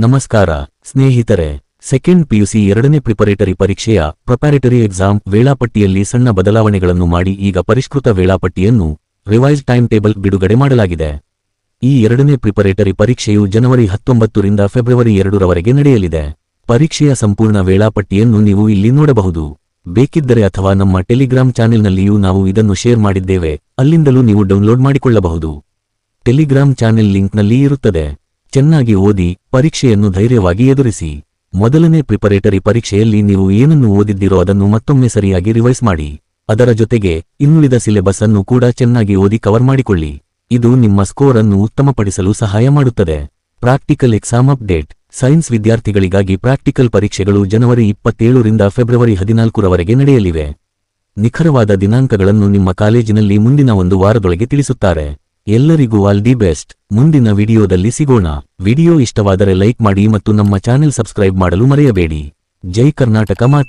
ನಮಸ್ಕಾರ ಸ್ನೇಹಿತರೆ, second PUC ಎರಡನೇ ಪ್ರಿಪರೇಟರಿ ಪರೀಕ್ಷೆಯ ಪ್ರಿಪರೇಟರಿ ಎಕ್ಸಾಮ್ ವೇಳಾಪಟ್ಟಿಯಲ್ಲಿ ಸಣ್ಣ ಬದಲಾವಣೆಗಳನ್ನು ಮಾಡಿ ಈಗ ಪರಿಷ್ಕೃತ ವೇಳಾಪಟ್ಟಿಯನ್ನು ರಿವೈಸ್ ಟೈಮ್ ಟೇಬಲ್ ಬಿಡುಗಡೆ ಮಾಡಲಾಗಿದೆ. ಈ ಎರಡನೇ ಪ್ರಿಪರೇಟರಿ ಪರೀಕ್ಷೆಯು ಜನವರಿ 19 ರಿಂದ ಫೆಬ್ರವರಿ 2 ರವರೆಗೆ ನಡೆಯಲಿದೆ. ಪರೀಕ್ಷೆಯ ಸಂಪೂರ್ಣ ವೇಳಾಪಟ್ಟಿಯನ್ನು ನೀವು ಇಲ್ಲಿ ನೋಡಬಹುದು. ಬೇಕಿದ್ದರೆ ಅಥವಾ ನಮ್ಮ ಟೆಲಿಗ್ರಾಮ್ ಚಾನೆಲ್ನಲ್ಲಿಯೂ ನಾವು ಇದನ್ನು ಶೇರ್ ಮಾಡಿದ್ದೇವೆ, ಅಲ್ಲಿಂದಲೂ ನೀವು ಡೌನ್ಲೋಡ್ ಮಾಡಿಕೊಳ್ಳಬಹುದು. ಟೆಲಿಗ್ರಾಮ್ ಚಾನೆಲ್ ಲಿಂಕ್ನಲ್ಲಿ ಇರುತ್ತದೆ. ಚೆನ್ನಾಗಿ ಓದಿ, ಪರೀಕ್ಷೆಯನ್ನು ಧೈರ್ಯವಾಗಿ ಎದುರಿಸಿ. ಮೊದಲನೇ ಪ್ರಿಪರೇಟರಿ ಪರೀಕ್ಷೆಯಲ್ಲಿ ನೀವು ಏನನ್ನು ಓದಿದ್ದೀರೋ ಅದನ್ನು ಮತ್ತೊಮ್ಮೆ ಸರಿಯಾಗಿ ರಿವೈಸ್ ಮಾಡಿ. ಅದರ ಜೊತೆಗೆ ಇನ್ನುಳಿದ ಸಿಲೆಬಸ್ ಅನ್ನು ಕೂಡ ಚೆನ್ನಾಗಿ ಓದಿ ಕವರ್ ಮಾಡಿಕೊಳ್ಳಿ. ಇದು ನಿಮ್ಮ ಸ್ಕೋರ್ ಅನ್ನು ಉತ್ತಮಪಡಿಸಲು ಸಹಾಯ ಮಾಡುತ್ತದೆ. Practical exam update. ಸೈನ್ಸ್ ವಿದ್ಯಾರ್ಥಿಗಳಿಗಾಗಿ ಪ್ರಾಕ್ಟಿಕಲ್ ಪರೀಕ್ಷೆಗಳು ಜನವರಿ 27 ರಿಂದ ಫೆಬ್ರವರಿ 14 ರವರೆಗೆ ನಡೆಯಲಿವೆ. ನಿಖರವಾದ ದಿನಾಂಕಗಳನ್ನು ನಿಮ್ಮ ಕಾಲೇಜಿನಲ್ಲಿ ಮುಂದಿನ ಒಂದು ವಾರದೊಳಗೆ ತಿಳಿಸುತ್ತಾರೆ. ಎಲ್ಲರಿಗೂ ಆಲ್ ದಿ ಬೆಸ್ಟ್. ಮುಂದಿನ ವಿಡಿಯೋದಲ್ಲಿ ಸಿಗೋಣ. ವಿಡಿಯೋ ಇಷ್ಟವಾದರೆ ಲೈಕ್ ಮಾಡಿ ಮತ್ತು ನಮ್ಮ ಚಾನೆಲ್ ಸಬ್ಸ್ಕ್ರೈಬ್ ಮಾಡಲು ಮರೆಯಬೇಡಿ. ಜೈ ಕರ್ನಾಟಕ ಮಾತೆ.